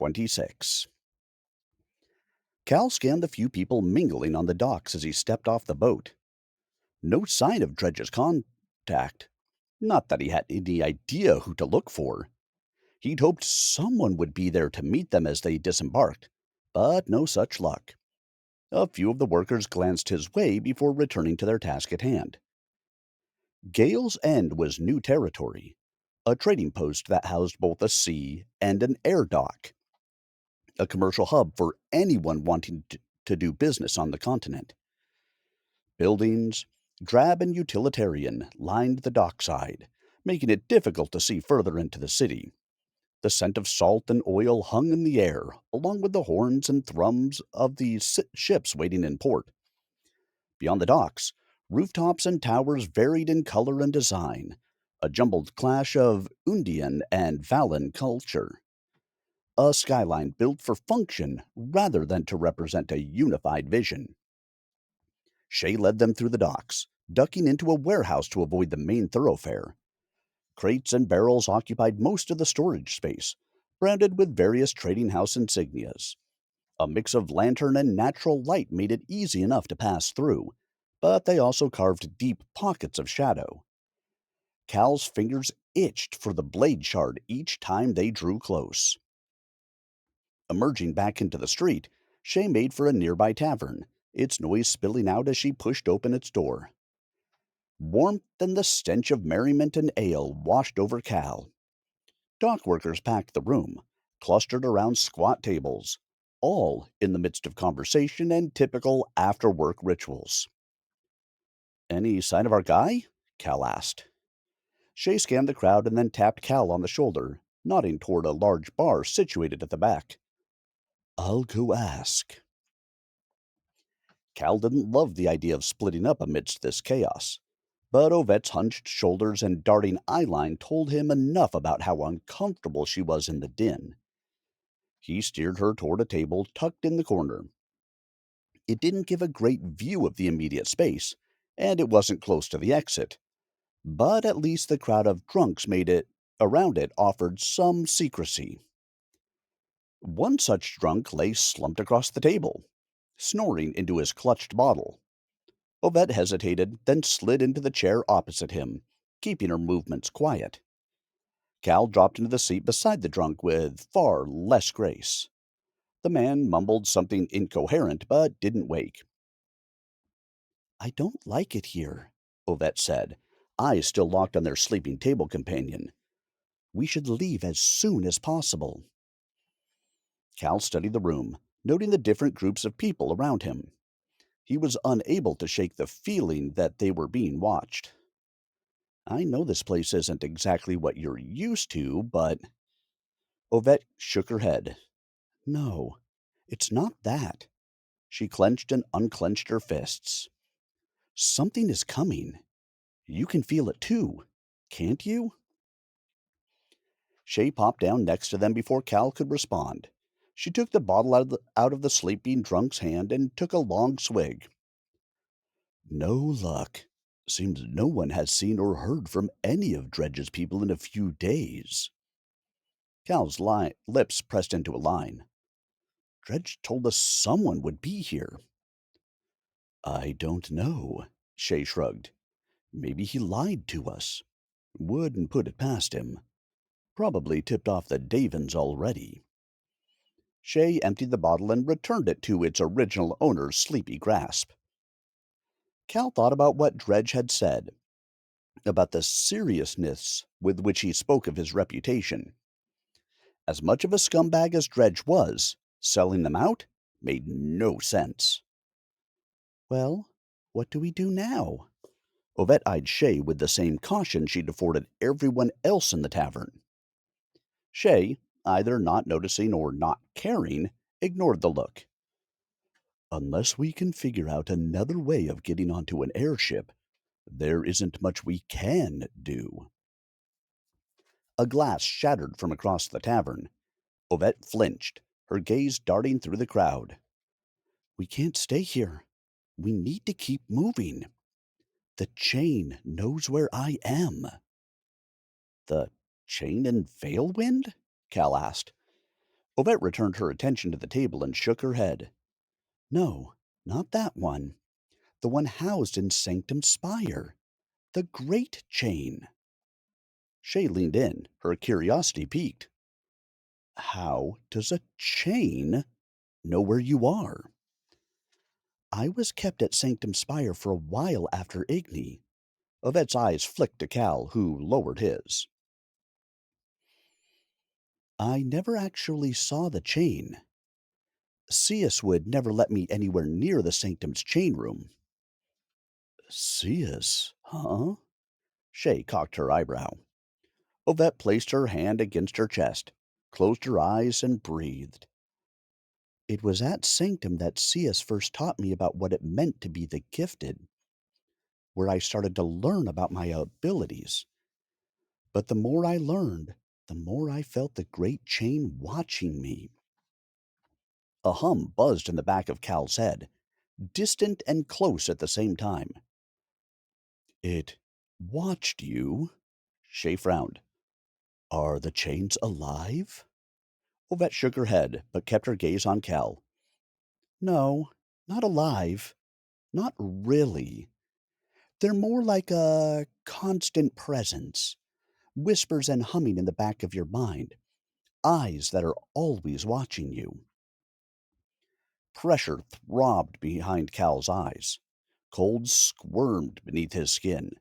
26. Cal scanned the few people mingling on the docks as he stepped off the boat. No sign of Dredge's contact. Not that he had any idea who to look for. He'd hoped someone would be there to meet them as they disembarked, but no such luck. A few of the workers glanced his way before returning to their task at hand. Gale's End was new territory, a trading post that housed both a sea and an air dock, a commercial hub for anyone wanting to do business on the continent. Buildings, drab and utilitarian, lined the dockside, making it difficult to see further into the city. The scent of salt and oil hung in the air, along with the horns and thrums of the ships waiting in port. Beyond the docks, rooftops and towers varied in color and design, a jumbled clash of Undian and Valan culture. A skyline built for function rather than to represent a unified vision. Shay led them through the docks, ducking into a warehouse to avoid the main thoroughfare. Crates and barrels occupied most of the storage space, branded with various trading house insignias. A mix of lantern and natural light made it easy enough to pass through, but they also carved deep pockets of shadow. Cal's fingers itched for the blade shard each time they drew close. Emerging back into the street, Shay made for a nearby tavern, its noise spilling out as she pushed open its door. Warmth and the stench of merriment and ale washed over Cal. Dock workers packed the room, clustered around squat tables, all in the midst of conversation and typical after-work rituals. "Any sign of our guy?" Cal asked. Shay scanned the crowd and then tapped Cal on the shoulder, nodding toward a large bar situated at the back. "I'll go ask." Cal didn't love the idea of splitting up amidst this chaos, but Ovette's hunched shoulders and darting eyeline told him enough about how uncomfortable she was in the din. He steered her toward a table tucked in the corner. It didn't give a great view of the immediate space, and it wasn't close to the exit, but at least the crowd of drunks made it around it offered some secrecy. One such drunk lay slumped across the table, snoring into his clutched bottle. Ovette hesitated, then slid into the chair opposite him, keeping her movements quiet. Cal dropped into the seat beside the drunk with far less grace. The man mumbled something incoherent, but didn't wake. "I don't like it here," Ovette said, eyes still locked on their sleeping table companion. "We should leave as soon as possible." Cal studied the room, noting the different groups of people around him. He was unable to shake the feeling that they were being watched. "I know this place isn't exactly what you're used to, but—" Ovette shook her head. "No, it's not that." She clenched and unclenched her fists. "Something is coming. You can feel it too, can't you?" Shay popped down next to them before Cal could respond. She took the bottle out of the sleeping drunk's hand and took a long swig. "No luck. Seems no one has seen or heard from any of Dredge's people in a few days." Cal's lips pressed into a line. "Dredge told us someone would be here." "I don't know," Shay shrugged. "Maybe he lied to us. Wouldn't put it past him. Probably tipped off the Davins already." Shay emptied the bottle and returned it to its original owner's sleepy grasp. Cal thought about what Dredge had said, about the seriousness with which he spoke of his reputation. As much of a scumbag as Dredge was, selling them out made no sense. "Well, what do we do now?" Ovette eyed Shay with the same caution she'd afforded everyone else in the tavern. Shay, either not noticing or not caring, ignored the look. "Unless we can figure out another way of getting onto an airship, there isn't much we can do." A glass shattered from across the tavern. Ovette flinched, her gaze darting through the crowd. "We can't stay here. We need to keep moving. The chain knows where I am." "The chain in Valewind?" Cal asked. Ovette returned her attention to the table and shook her head. No, not that one. The one housed in Sanctum Spire. The Great Chain. Shay leaned in, her curiosity piqued. How does a chain know where you are? I was kept at Sanctum Spire for a while after Igni. Ovette's eyes flicked to Cal, who lowered his. I never actually saw the chain. Cius would never let me anywhere near the Sanctum's chain room. Cius, huh? Shay cocked her eyebrow. Ovette placed her hand against her chest, closed her eyes, and breathed. It was at Sanctum that Cius first taught me about what it meant to be the Gyfted, where I started to learn about my abilities. But the more I learned, the more I felt the great chain watching me. A hum buzzed in the back of Cal's head, distant and close at the same time. It watched you? Shay frowned. Are the chains alive? Ovette shook her head, but kept her gaze on Cal. No, not alive. Not really. They're more like a constant presence. Whispers and humming in the back of your mind. Eyes that are always watching you. Pressure throbbed behind Cal's eyes. Cold squirmed beneath his skin.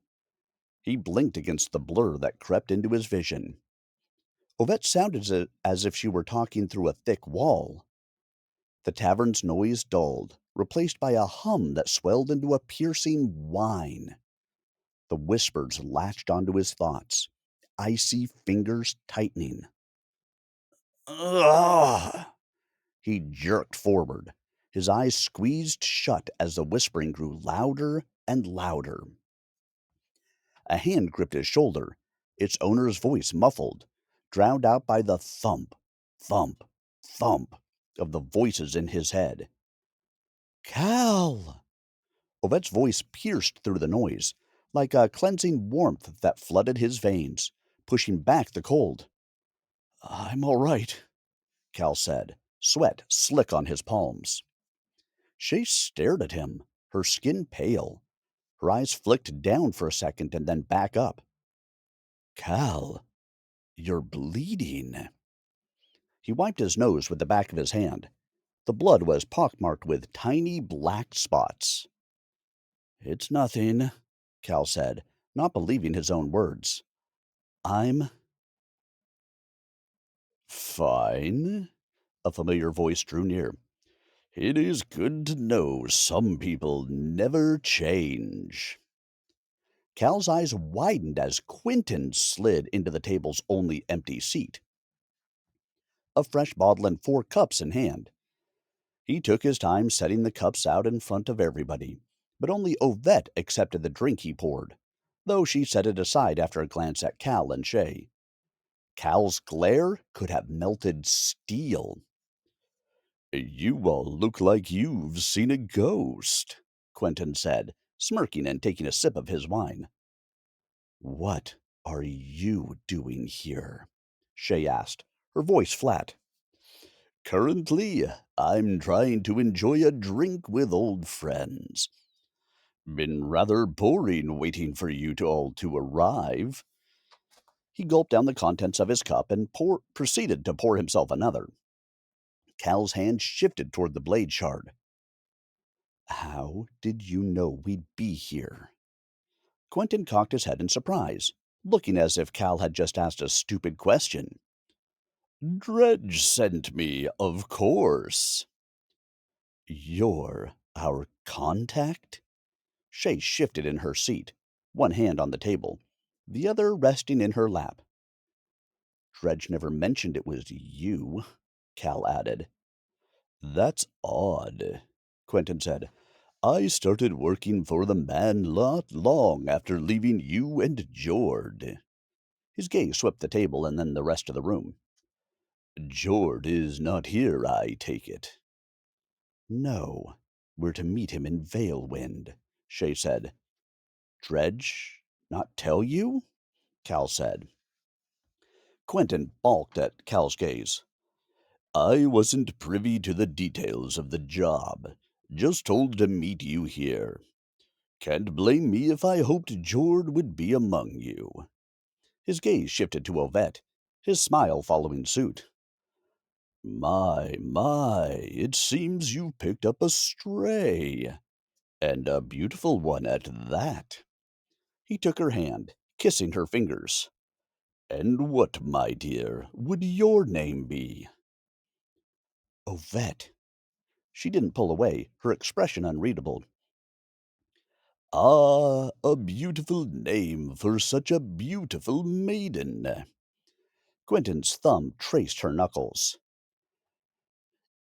He blinked against the blur that crept into his vision. Ovette sounded as if she were talking through a thick wall. The tavern's noise dulled, replaced by a hum that swelled into a piercing whine. The whispers latched onto his thoughts, icy fingers tightening. Ugh! He jerked forward, his eyes squeezed shut as the whispering grew louder and louder. A hand gripped his shoulder, its owner's voice muffled, drowned out by the thump, thump, thump of the voices in his head. Cal! Ovette's voice pierced through the noise, like a cleansing warmth that flooded his veins, pushing back the cold. I'm all right, Cal said, sweat slick on his palms. She stared at him, her skin pale. Her eyes flicked down for a second and then back up. Cal, you're bleeding. He wiped his nose with the back of his hand. The blood was pockmarked with tiny black spots. It's nothing, Cal said, not believing his own words. I'm fine, a familiar voice drew near. It is good to know some people never change. Cal's eyes widened as Quentin slid into the table's only empty seat, a fresh bottle and 4 cups in hand. He took his time setting the cups out in front of everybody, but only Ovette accepted the drink he poured, though she set it aside after a glance at Cal and Shay. Cal's glare could have melted steel. You all look like you've seen a ghost, Quentin said, smirking and taking a sip of his wine. What are you doing here? Shay asked, her voice flat. Currently, I'm trying to enjoy a drink with old friends. Been rather boring waiting for you all to arrive. He gulped down the contents of his cup and proceeded to pour himself another. Cal's hand shifted toward the blade shard. How did you know we'd be here? Quentin cocked his head in surprise, looking as if Cal had just asked a stupid question. Dredge sent me, of course. You're our contact? Shay shifted in her seat, one hand on the table, the other resting in her lap. Dredge never mentioned it was you, Cal added. That's odd, Quentin said. I started working for the man not long after leaving you and Jord. His gaze swept the table and then the rest of the room. Jord is not here, I take it. No, we're to meet him in Valewind, Shay said. Dredge not tell you? Cal said. Quentin balked at Cal's gaze. I wasn't privy to the details of the job. Just told to meet you here. Can't blame me if I hoped Jord would be among you. His gaze shifted to Ovette, his smile following suit. My, it seems you've picked up a stray, and a beautiful one at that. He took her hand, kissing her fingers. And what, my dear, would your name be? Ovette. She didn't pull away, her expression unreadable. Ah, a beautiful name for such a beautiful maiden. Quentin's thumb traced her knuckles.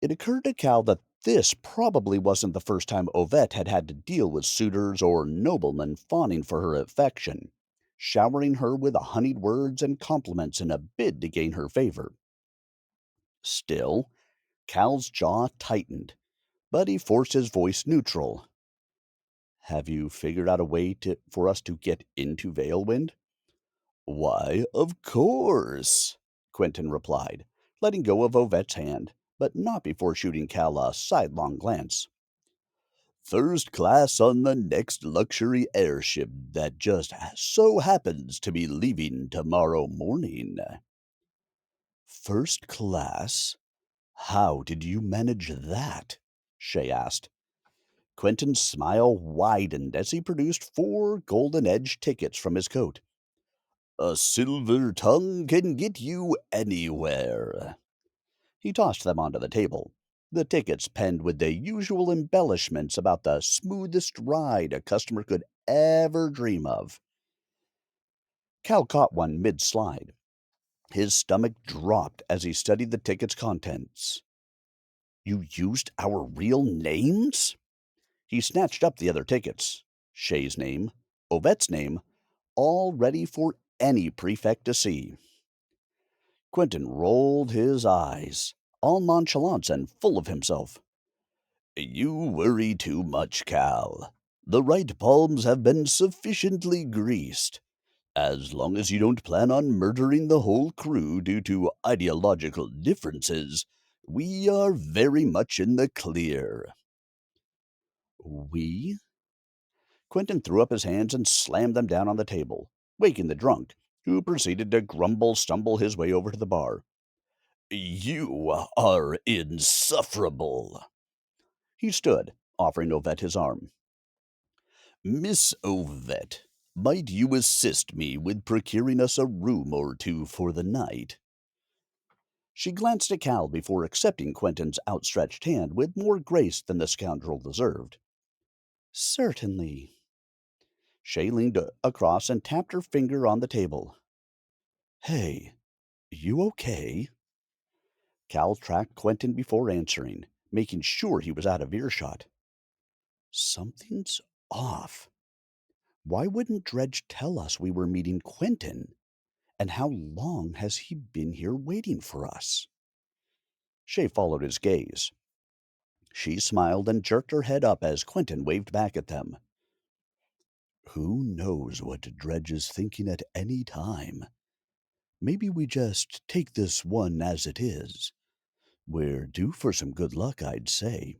It occurred to Cal that this probably wasn't the first time Ovette had had to deal with suitors or noblemen fawning for her affection, showering her with honeyed words and compliments in a bid to gain her favor. Still, Cal's jaw tightened, but he forced his voice neutral. Have you figured out a way for us to get into Valewind? Why, of course, Quentin replied, letting go of Ovette's hand, but not before shooting Cal a sidelong glance. First class on the next luxury airship that just so happens to be leaving tomorrow morning. First class? How did you manage that? Shay asked. Quentin's smile widened as he produced 4 golden-edged tickets from his coat. A silver tongue can get you anywhere. He tossed them onto the table, the tickets penned with the usual embellishments about the smoothest ride a customer could ever dream of. Cal caught one mid-slide. His stomach dropped as he studied the ticket's contents. You used our real names? He snatched up the other tickets. Shay's name, Ovette's name, all ready for any prefect to see. Quentin rolled his eyes, all nonchalance and full of himself. You worry too much, Cal. The right palms have been sufficiently greased. As long as you don't plan on murdering the whole crew due to ideological differences, we are very much in the clear. We? Quentin threw up his hands and slammed them down on the table, waking the drunk, who proceeded to stumble his way over to the bar. You are insufferable. He stood, offering Ovette his arm. Miss Ovette, might you assist me with procuring us a room or two for the night? She glanced at Cal before accepting Quentin's outstretched hand with more grace than the scoundrel deserved. Certainly. Shay leaned across and tapped her finger on the table. Hey, you okay? Cal tracked Quentin before answering, making sure he was out of earshot. Something's off. Why wouldn't Dredge tell us we were meeting Quentin? And how long has he been here waiting for us? Shay followed his gaze. She smiled and jerked her head up as Quentin waved back at them. Who knows what Dredge is thinking at any time? Maybe we just take this one as it is. We're due for some good luck, I'd say.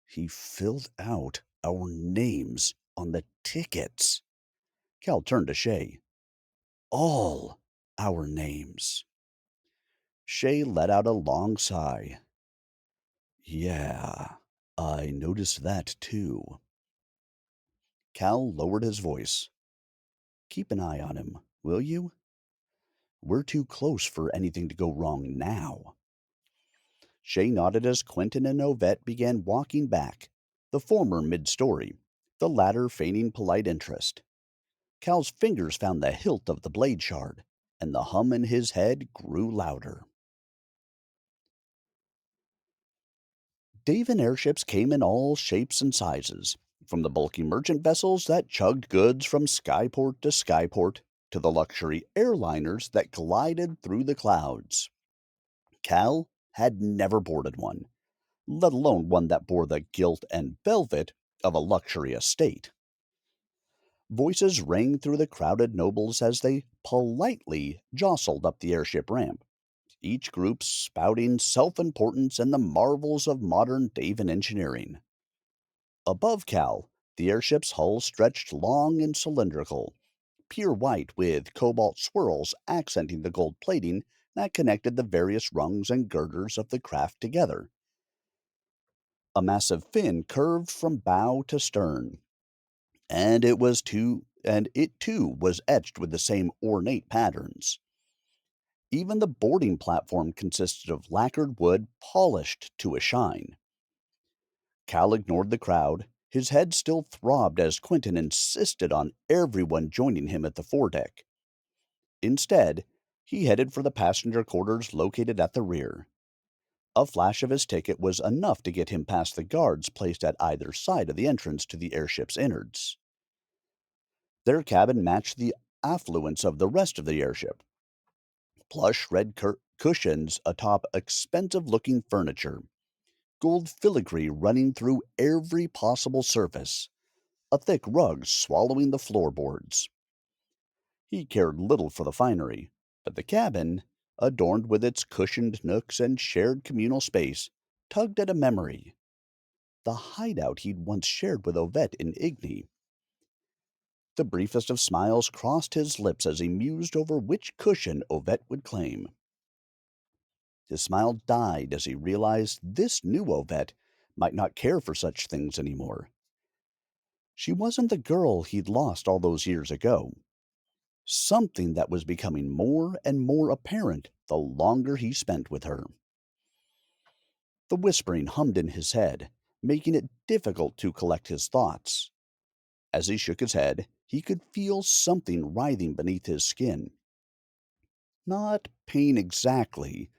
He filled out our names on the tickets. Cal turned to Shay. All our names. Shay let out a long sigh. Yeah, I noticed that too. Cal lowered his voice. Keep an eye on him, will you? We're too close for anything to go wrong now. Shay nodded as Quentin and Ovette began walking back, the former mid-story, the latter feigning polite interest. Cal's fingers found the hilt of the blade shard, and the hum in his head grew louder. Daven airships came in all shapes and sizes, from the bulky merchant vessels that chugged goods from skyport to skyport to the luxury airliners that glided through the clouds. Cal had never boarded one, let alone one that bore the gilt and velvet of a luxury estate. Voices rang through the crowded nobles as they politely jostled up the airship ramp. each group spouting self importance and the marvels of modern Davan engineering. Above Cal, the airship's hull stretched long and cylindrical, pure white with cobalt swirls accenting the gold plating that connected the various rungs and girders of the craft together. A massive fin curved from bow to stern, and it too was etched with the same ornate patterns. Even the boarding platform consisted of lacquered wood polished to a shine. Cal ignored the crowd. His head still throbbed as Quentin insisted on everyone joining him at the foredeck. Instead, he headed for the passenger quarters located at the rear. A flash of his ticket was enough to get him past the guards placed at either side of the entrance to the airship's innards. Their cabin matched the affluence of the rest of the airship. Plush red cushions atop expensive looking furniture, gold filigree running through every possible surface, a thick rug swallowing the floorboards. He cared little for the finery, but the cabin, adorned with its cushioned nooks and shared communal space, tugged at a memory. The hideout he'd once shared with Ovette in Igni. The briefest of smiles crossed his lips as he mused over which cushion Ovette would claim. His smile died as he realized this new Ovette might not care for such things anymore. She wasn't the girl he'd lost all those years ago. Something that was becoming more and more apparent the longer he spent with her. The whispering hummed in his head, making it difficult to collect his thoughts. As he shook his head, he could feel something writhing beneath his skin. Not pain exactly,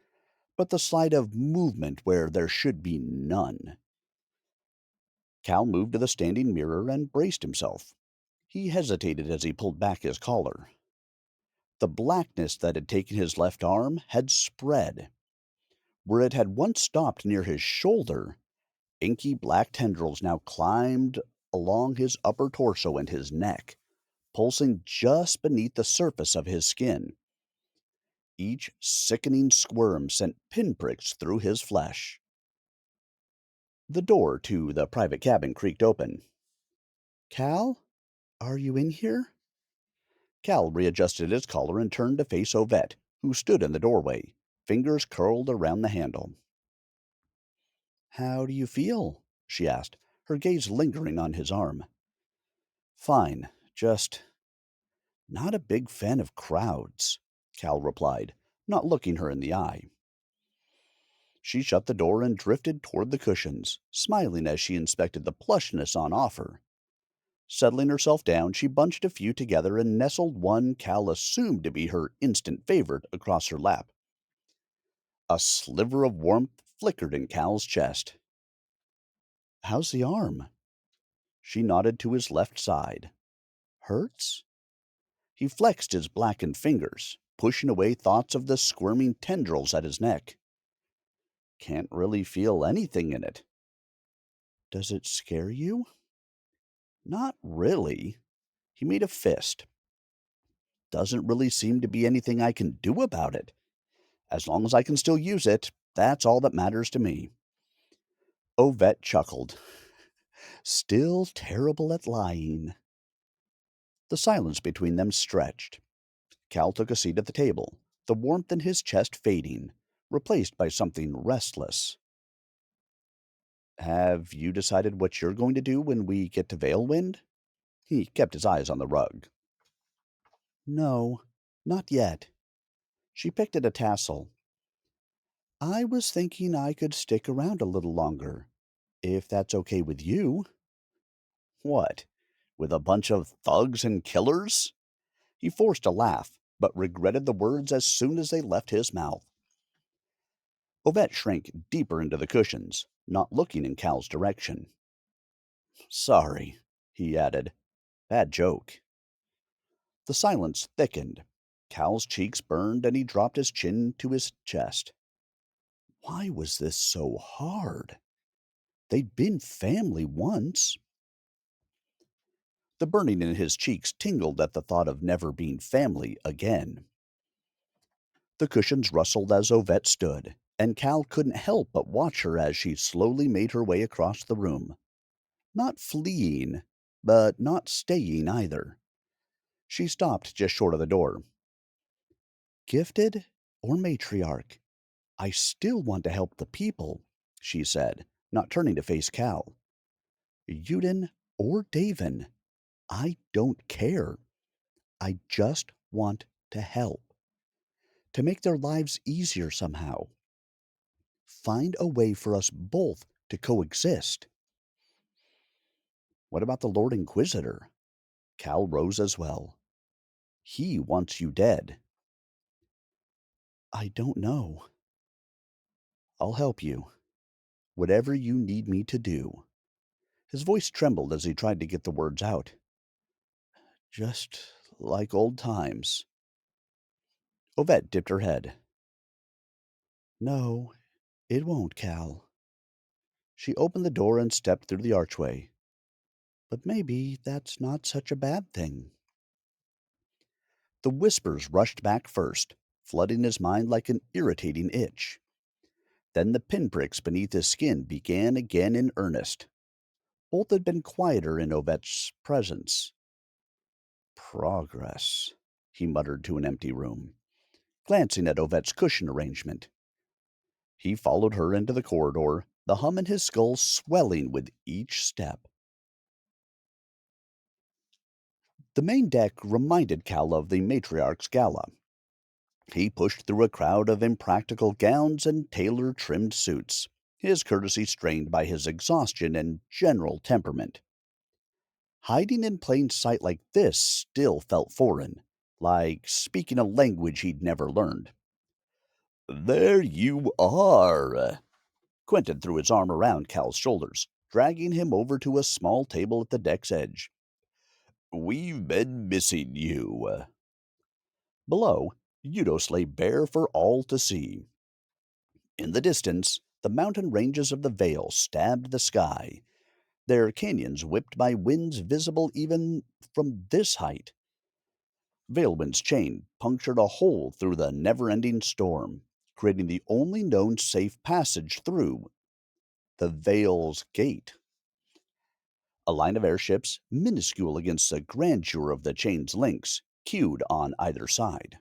but the slight of movement where there should be none. Cal moved to the standing mirror and braced himself. He hesitated as he pulled back his collar. The blackness that had taken his left arm had spread. Where it had once stopped near his shoulder, inky black tendrils now climbed along his upper torso and his neck, pulsing just beneath the surface of his skin. Each sickening squirm sent pinpricks through his flesh. The door to the private cabin creaked open. "Cal, are you in here?" Cal readjusted his collar and turned to face Ovette, who stood in the doorway, fingers curled around the handle. "How do you feel?" she asked, her gaze lingering on his arm. "Fine, just not a big fan of crowds," Cal replied, not looking her in the eye. She shut the door and drifted toward the cushions, smiling as she inspected the plushness on offer. Settling herself down, she bunched a few together and nestled one Cal assumed to be her instant favorite across her lap. A sliver of warmth flickered in Cal's chest. "How's the arm?" She nodded to his left side. "Hurts?" He flexed his blackened fingers, pushing away thoughts of the squirming tendrils at his neck. "Can't really feel anything in it." "Does it scare you?" "Not really." He made a fist. "Doesn't really seem to be anything I can do about it. As long as I can still use it, that's all that matters to me." Ovette chuckled. "Still terrible at lying." The silence between them stretched. Cal took a seat at the table, the warmth in his chest fading, replaced by something restless. "Have you decided what you're going to do when we get to Valewind?" He kept his eyes on the rug. "No, not yet." She picked at a tassel. "I was thinking I could stick around a little longer, if that's okay with you." "What? With a bunch of thugs and killers?" He forced a laugh, but regretted the words as soon as they left his mouth. Ovette shrank deeper into the cushions, not looking in Cal's direction. "Sorry," he added. "Bad joke." The silence thickened. Cal's cheeks burned and he dropped his chin to his chest. Why was this so hard? They'd been family once. The burning in his cheeks tingled at the thought of never being family again. The cushions rustled as Ovette stood, and Cal couldn't help but watch her as she slowly made her way across the room. Not fleeing, but not staying either. She stopped just short of the door. Gifted or matriarch, I still want to help the people, she said, not turning to face Cal. Yuden or Davin, I don't care. I just want to help. To make their lives easier somehow. Find a way for us both to coexist. What about the Lord Inquisitor? Cal rose as well. He wants you dead. I don't know. I'll help you. Whatever you need me to do. His voice trembled as he tried to get the words out. Just like old times. Ovette dipped her head. No, it won't, Cal. She opened the door and stepped through the archway. But maybe that's not such a bad thing. The whispers rushed back first, flooding his mind like an irritating itch. Then the pinpricks beneath his skin began again in earnest. Both had been quieter in Ovette's presence. Progress, he muttered to an empty room, glancing at Ovette's cushion arrangement. He followed her into the corridor, the hum in his skull swelling with each step. The main deck reminded Cal of the matriarch's gala. He pushed through a crowd of impractical gowns and tailor-trimmed suits, his courtesy strained by his exhaustion and general temperament. Hiding in plain sight like this still felt foreign, like speaking a language he'd never learned. There you are! Quentin threw his arm around Cal's shoulders, dragging him over to a small table at the deck's edge. We've been missing you. Below, Eudos lay bare for all to see. In the distance, the mountain ranges of the Vale stabbed the sky, their canyons whipped by winds visible even from this height. Valewind's chain punctured a hole through the never-ending storm, creating the only known safe passage through the Vale's gate. A line of airships, minuscule against the grandeur of the chain's links, queued on either side.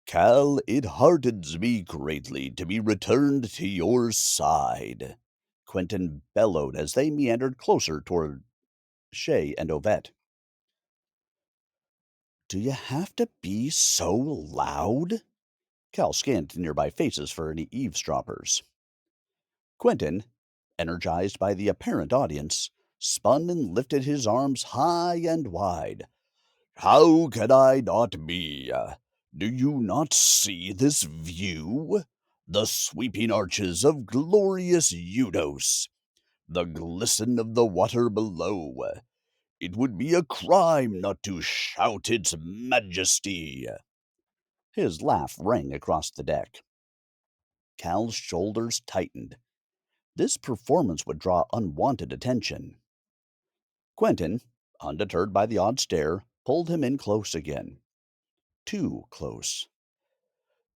Cal, it heartens me greatly to be returned to your side, Quentin bellowed as they meandered closer toward Shay and Ovette. Do you have to be so loud? Cal scanned nearby faces for any eavesdroppers. Quentin, energized by the apparent audience, spun and lifted his arms high and wide. How can I not be? Do you not see this view? The sweeping arches of glorious Eudos, the glisten of the water below. It would be a crime not to shout its majesty. His laugh rang across the deck. Cal's shoulders tightened. This performance would draw unwanted attention. Quentin, undeterred by the odd stare, pulled him in close again. Too close.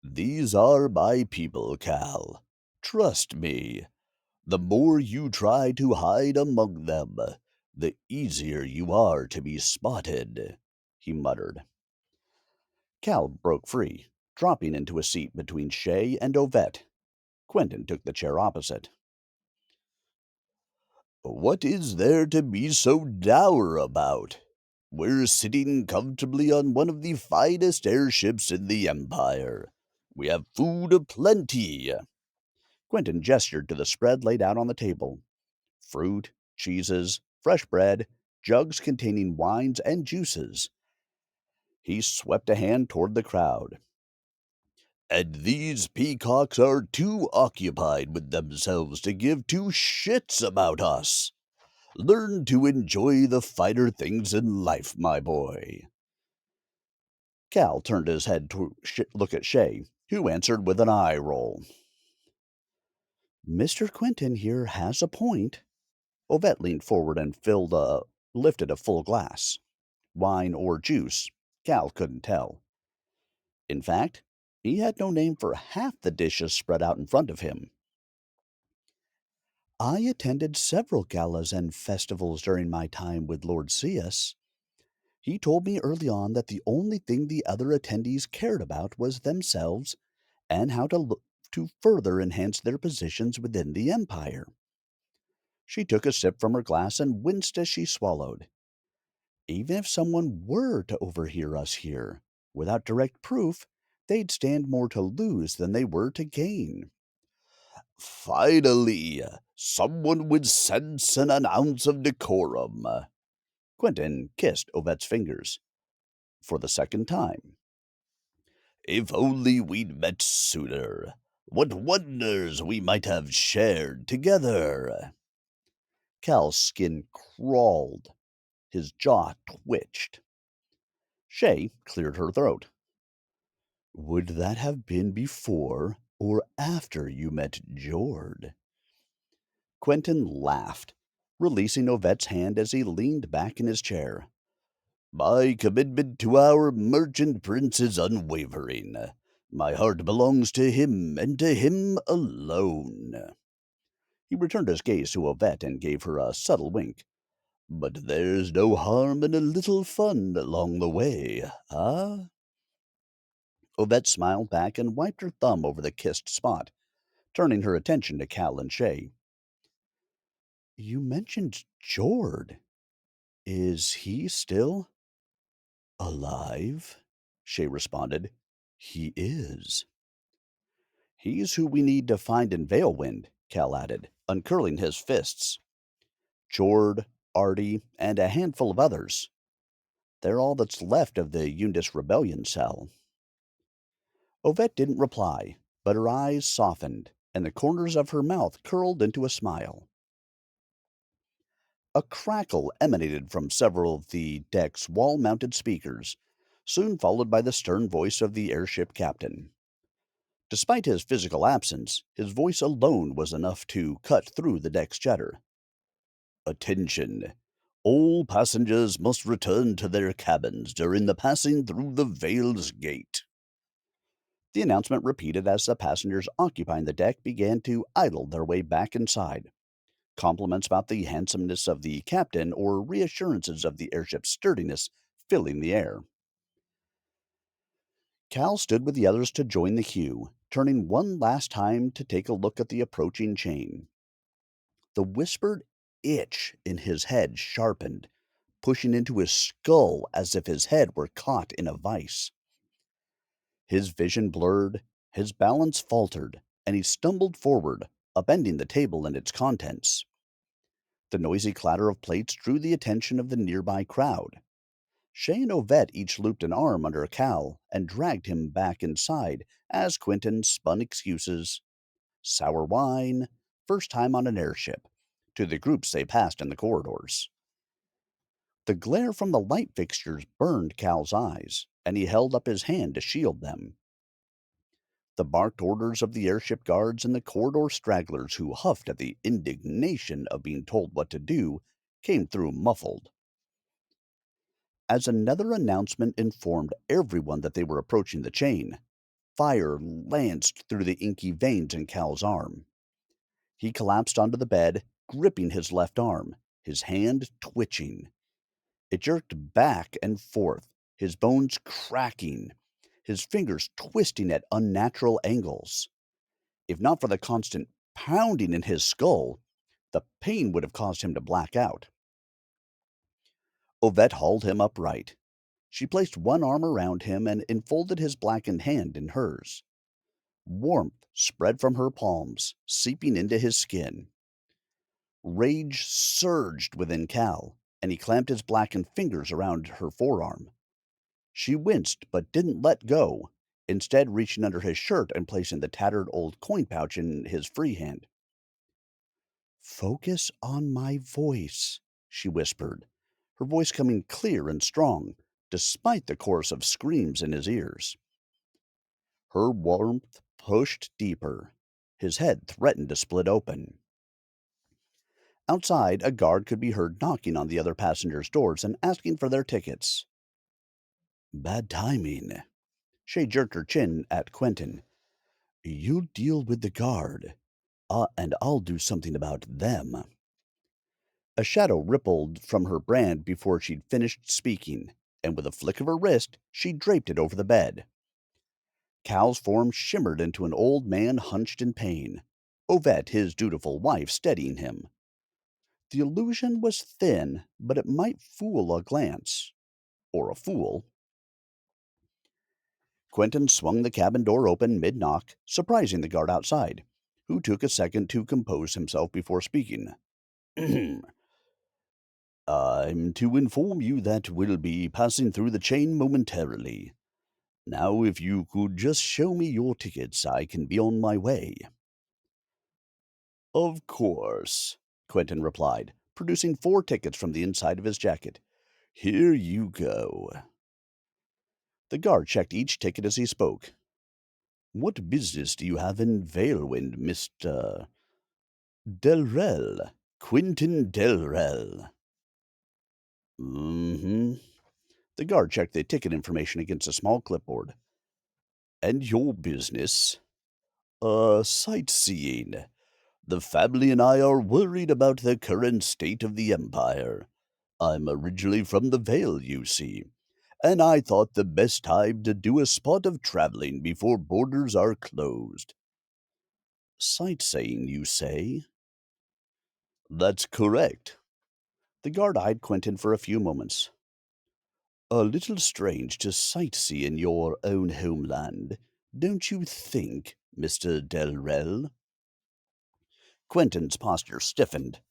These are my people, Cal. Trust me. The more you try to hide among them, the easier you are to be spotted, he muttered. Cal broke free, dropping into a seat between Shay and Ovette. Quentin took the chair opposite. What is there to be so dour about? We're sitting comfortably on one of the finest airships in the Empire. We have food aplenty. Quentin gestured to the spread laid out on the table. Fruit, cheeses, fresh bread, jugs containing wines and juices. He swept a hand toward the crowd. And these peacocks are too occupied with themselves to give two shits about us. Learn to enjoy the finer things in life, my boy. Cal turned his head to look at Shay, who answered with an eye roll. Mr. Quentin here has a point. Ovette leaned forward and lifted a full glass. Wine or juice, Cal couldn't tell. In fact, he had no name for half the dishes spread out in front of him. I attended several galas and festivals during my time with Lord CS. He told me early on that the only thing the other attendees cared about was themselves and how to look to further enhance their positions within the empire. She took a sip from her glass and winced as she swallowed. Even if someone were to overhear us here, without direct proof, they'd stand more to lose than they were to gain. Finally, someone with sense and an ounce of decorum. Quentin kissed Ovette's fingers for the second time. If only we'd met sooner. What wonders we might have shared together. Cal's skin crawled. His jaw twitched. Shay cleared her throat. Would that have been before or after you met Jord? Quentin laughed, releasing Ovette's hand as he leaned back in his chair. My commitment to our merchant prince is unwavering. My heart belongs to him, and to him alone. He returned his gaze to Ovette and gave her a subtle wink. But there's no harm in a little fun along the way, ah? Ovette smiled back and wiped her thumb over the kissed spot, turning her attention to Cal and Shay. You mentioned Jord. Is he still alive? Shay responded. He is. He's who we need to find in Valewind, Cal added, uncurling his fists. Jord, Artie, and a handful of others. They're all that's left of the Yundis rebellion cell. Ovette didn't reply, but her eyes softened, and the corners of her mouth curled into a smile. A crackle emanated from several of the deck's wall-mounted speakers, soon followed by the stern voice of the airship captain. Despite his physical absence, his voice alone was enough to cut through the deck's chatter. Attention! All passengers must return to their cabins during the passing through the Veil's Gate. The announcement repeated as the passengers occupying the deck began to idle their way back inside. Compliments about the handsomeness of the captain or reassurances of the airship's sturdiness filling the air. Cal stood with the others to join the queue, turning one last time to take a look at the approaching chain. The whispered itch in his head sharpened, pushing into his skull as if his head were caught in a vice. His vision blurred, his balance faltered, and he stumbled forward, upending the table and its contents. The noisy clatter of plates drew the attention of the nearby crowd. Shay and Ovette each looped an arm under Cal and dragged him back inside as Quentin spun excuses. Sour wine, first time on an airship, to the groups they passed in the corridors. The glare from the light fixtures burned Cal's eyes, and he held up his hand to shield them. The barked orders of the airship guards and the corridor stragglers who huffed at the indignation of being told what to do came through muffled. As another announcement informed everyone that they were approaching the chain, fire lanced through the inky veins in Cal's arm. He collapsed onto the bed, gripping his left arm, his hand twitching. It jerked back and forth, his bones cracking, his fingers twisting at unnatural angles. If not for the constant pounding in his skull, the pain would have caused him to black out. Ovette hauled him upright. She placed one arm around him and enfolded his blackened hand in hers. Warmth spread from her palms, seeping into his skin. Rage surged within Cal, and he clamped his blackened fingers around her forearm. She winced but didn't let go, instead reaching under his shirt and placing the tattered old coin pouch in his free hand. Focus on my voice, she whispered, her voice coming clear and strong, despite the chorus of screams in his ears. Her warmth pushed deeper. His head threatened to split open. Outside, a guard could be heard knocking on the other passengers' doors and asking for their tickets. Bad timing. Shay jerked her chin at Quentin. "You deal with the guard, and I'll do something about them." A shadow rippled from her brand before she'd finished speaking, and with a flick of her wrist, she draped it over the bed. Cal's form shimmered into an old man hunched in pain, Ovette, his dutiful wife, steadying him. The illusion was thin, but it might fool a glance. Or a fool. Quentin swung the cabin door open mid-knock, surprising the guard outside, who took a second to compose himself before speaking. "I'm to inform you that we'll be passing through the chain momentarily. Now, if you could just show me your tickets, I can be on my way." "Of course," Quentin replied, producing 4 tickets from the inside of his jacket. "Here you go." The guard checked each ticket as he spoke. "What business do you have in Valewind, Mr. Delrell? Quentin Delrell?" "Mm-hmm." The guard checked the ticket information against a small clipboard. "And your business?" Sightseeing. The family and I are worried about the current state of the Empire. I'm originally from the Vale, you see, and I thought the best time to do a spot of traveling before borders are closed." "Sightseeing, you say?" "That's correct." The guard eyed Quentin for a few moments. "A little strange to sightsee in your own homeland, don't you think, Mr. Delrell?" Quentin's posture stiffened.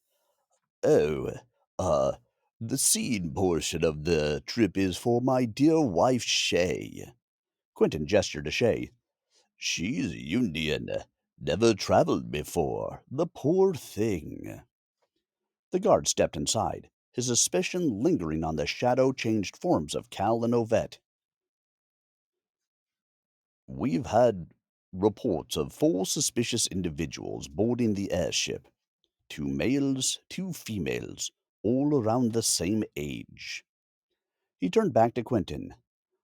"Oh, uh, the seeing portion of the trip is for my dear wife Shay." Quentin gestured to Shay. "She's Indian, never traveled before, the poor thing." The guard stepped inside, his suspicion lingering on the shadow-changed forms of Cal and Ovette. "We've had reports of 4 suspicious individuals boarding the airship. 2 males, 2 females, all around the same age." He turned back to Quentin.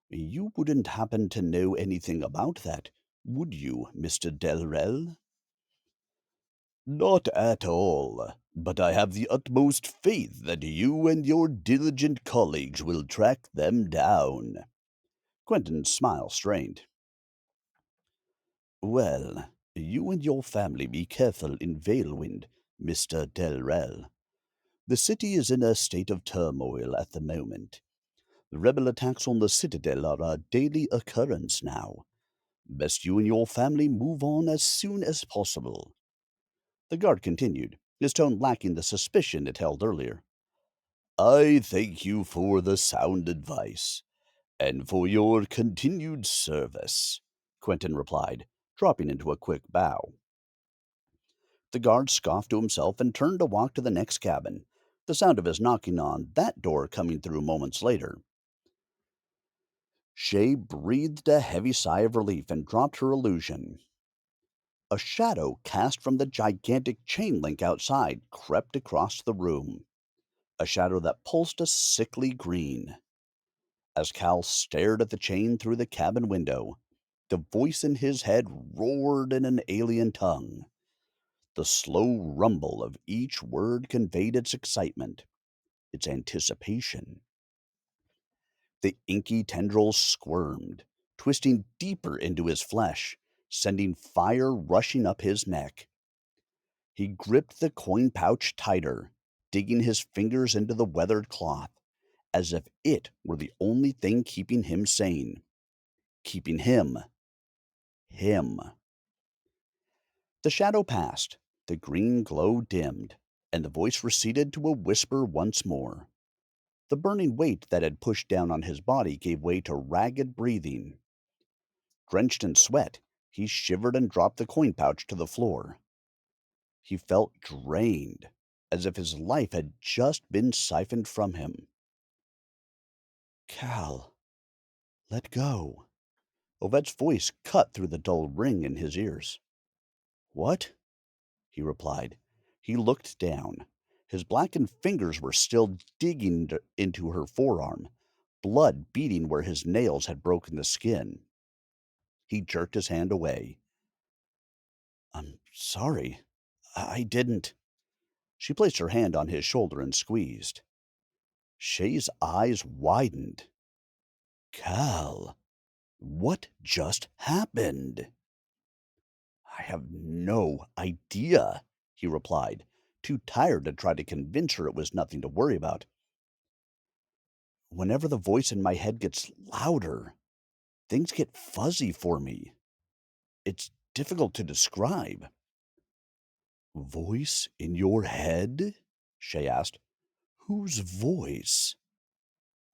"You wouldn't happen to know anything about that, would you, Mr. Delrell?" "Not at all, but I have the utmost faith that you and your diligent colleagues will track them down." Quentin's smile strained. "Well, you and your family be careful in Valewind, Mr. Delrell. The city is in a state of turmoil at the moment. The rebel attacks on the citadel are a daily occurrence now. Best you and your family move on as soon as possible." The guard continued, his tone lacking the suspicion it held earlier. "I thank you for the sound advice, and for your continued service," Quentin replied, dropping into a quick bow. The guard scoffed to himself and turned to walk to the next cabin, the sound of his knocking on that door coming through moments later. Shay breathed a heavy sigh of relief and dropped her illusion. A shadow cast from the gigantic chain link outside crept across the room, a shadow that pulsed a sickly green. As Cal stared at the chain through the cabin window, the voice in his head roared in an alien tongue. The slow rumble of each word conveyed its excitement, its anticipation. The inky tendrils squirmed, twisting deeper into his flesh, sending fire rushing up his neck. He gripped the coin pouch tighter, digging his fingers into the weathered cloth, as if it were the only thing keeping him sane. Keeping him. The shadow passed, the green glow dimmed, and the voice receded to a whisper once more. The burning weight that had pushed down on his body gave way to ragged breathing. Drenched in sweat, he shivered and dropped the coin pouch to the floor. He felt drained, as if his life had just been siphoned from him. "Cal, let go." Ovette's voice cut through the dull ring in his ears. "What?" he replied. He looked down. His blackened fingers were still digging into her forearm, blood beading where his nails had broken the skin. He jerked his hand away. I'm sorry. I didn't. She placed her hand on his shoulder and squeezed. Shay's eyes widened. Cal, what just happened? I have no idea, he replied, too tired to try to convince her it was nothing to worry about. Whenever the voice in my head gets louder, things get fuzzy for me. It's difficult to describe. Voice in your head? Shay asked. Whose voice?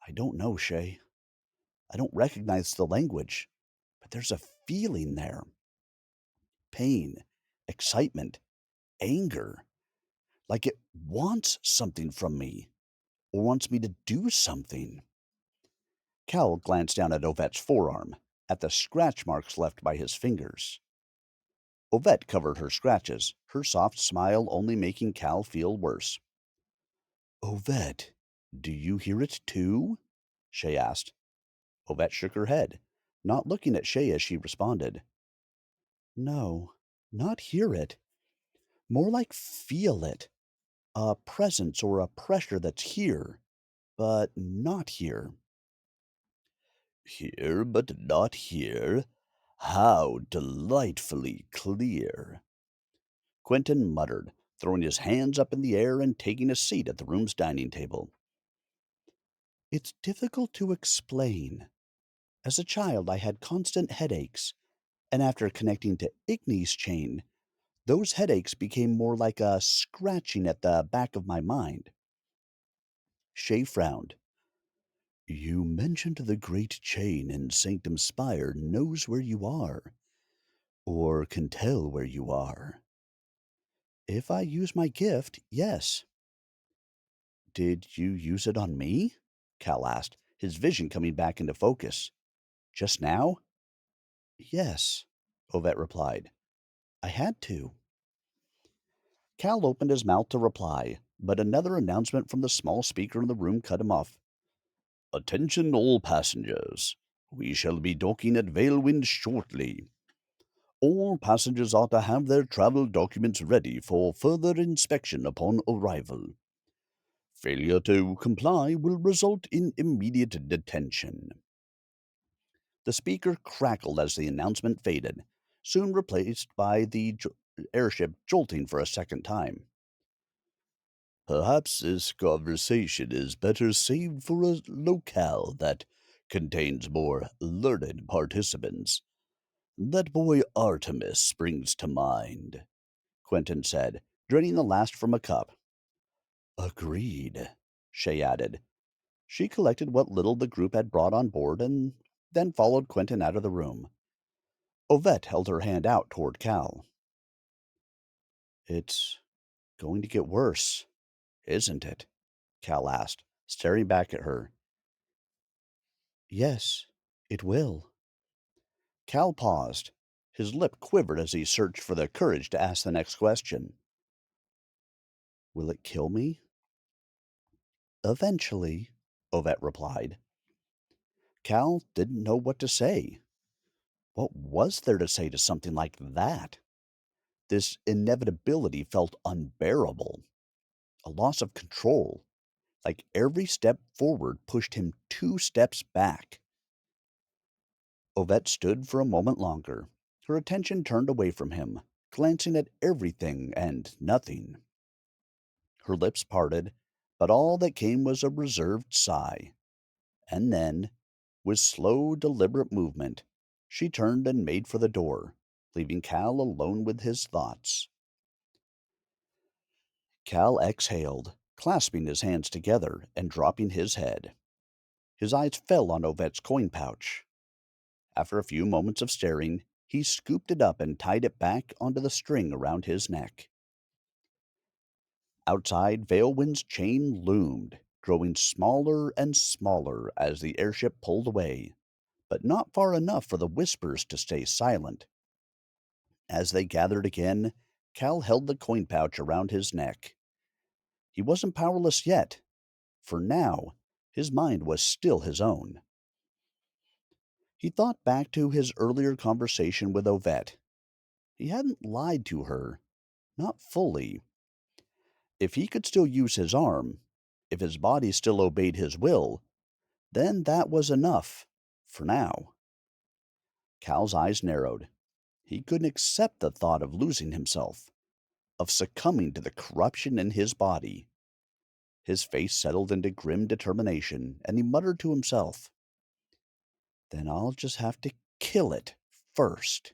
I don't know, Shay. I don't recognize the language, but there's a feeling there. Pain, excitement, anger. Like it wants something from me, or wants me to do something. Cal glanced down at Ovette's forearm, at the scratch marks left by his fingers. Ovette covered her scratches, her soft smile only making Cal feel worse. Ovette, do you hear it too? Shay asked. Ovette shook her head, not looking at Shay as she responded. No, not hear it. More like feel it. A presence or a pressure that's here, but not here. Here but not here? How delightfully clear! Quentin muttered, throwing his hands up in the air and taking a seat at the room's dining table. It's difficult to explain. As a child, I had constant headaches, and after connecting to Igny's chain, those headaches became more like a scratching at the back of my mind. Shay frowned. You mentioned the great chain in Sanctum Spire knows where you are, or can tell where you are. If I use my gift, yes. Did you use it on me? Cal asked, his vision coming back into focus. Just now? Yes, Ovette replied. I had to. Cal opened his mouth to reply, but another announcement from the small speaker in the room cut him off. Attention all passengers. We shall be docking at Valewind shortly. All passengers are to have their travel documents ready for further inspection upon arrival. Failure to comply will result in immediate detention. The speaker crackled as the announcement faded, soon replaced by the airship jolting for a second time. Perhaps this conversation is better saved for a locale that contains more learned participants. That boy Artemis springs to mind, Quentin said, draining the last from a cup. Agreed, Shay added. She collected what little the group had brought on board and then followed Quentin out of the room. Ovette held her hand out toward Cal. It's going to get worse, isn't it? Cal asked, staring back at her. Yes, it will. Cal paused. His lip quivered as he searched for the courage to ask the next question. Will it kill me? Eventually, Ovette replied. Cal didn't know what to say. What was there to say to something like that? This inevitability felt unbearable. A loss of control, like every step forward pushed him 2 steps back. Ovette stood for a moment longer, her attention turned away from him, glancing at everything and nothing. Her lips parted, but all that came was a reserved sigh. And then, with slow, deliberate movement, she turned and made for the door, leaving Cal alone with his thoughts. Cal exhaled, clasping his hands together and dropping his head. His eyes fell on Ovette's coin pouch. After a few moments of staring, he scooped it up and tied it back onto the string around his neck. Outside, Valewind's chain loomed, growing smaller and smaller as the airship pulled away, but not far enough for the whispers to stay silent. As they gathered again, Cal held the coin pouch around his neck. He wasn't powerless yet, for now his mind was still his own. He thought back to his earlier conversation with Ovette. He hadn't lied to her, not fully. If he could still use his arm, if his body still obeyed his will, then that was enough for now. Cal's eyes narrowed. He couldn't accept the thought of losing himself, of succumbing to the corruption in his body. His face settled into grim determination, and he muttered to himself, "Then I'll just have to kill it first."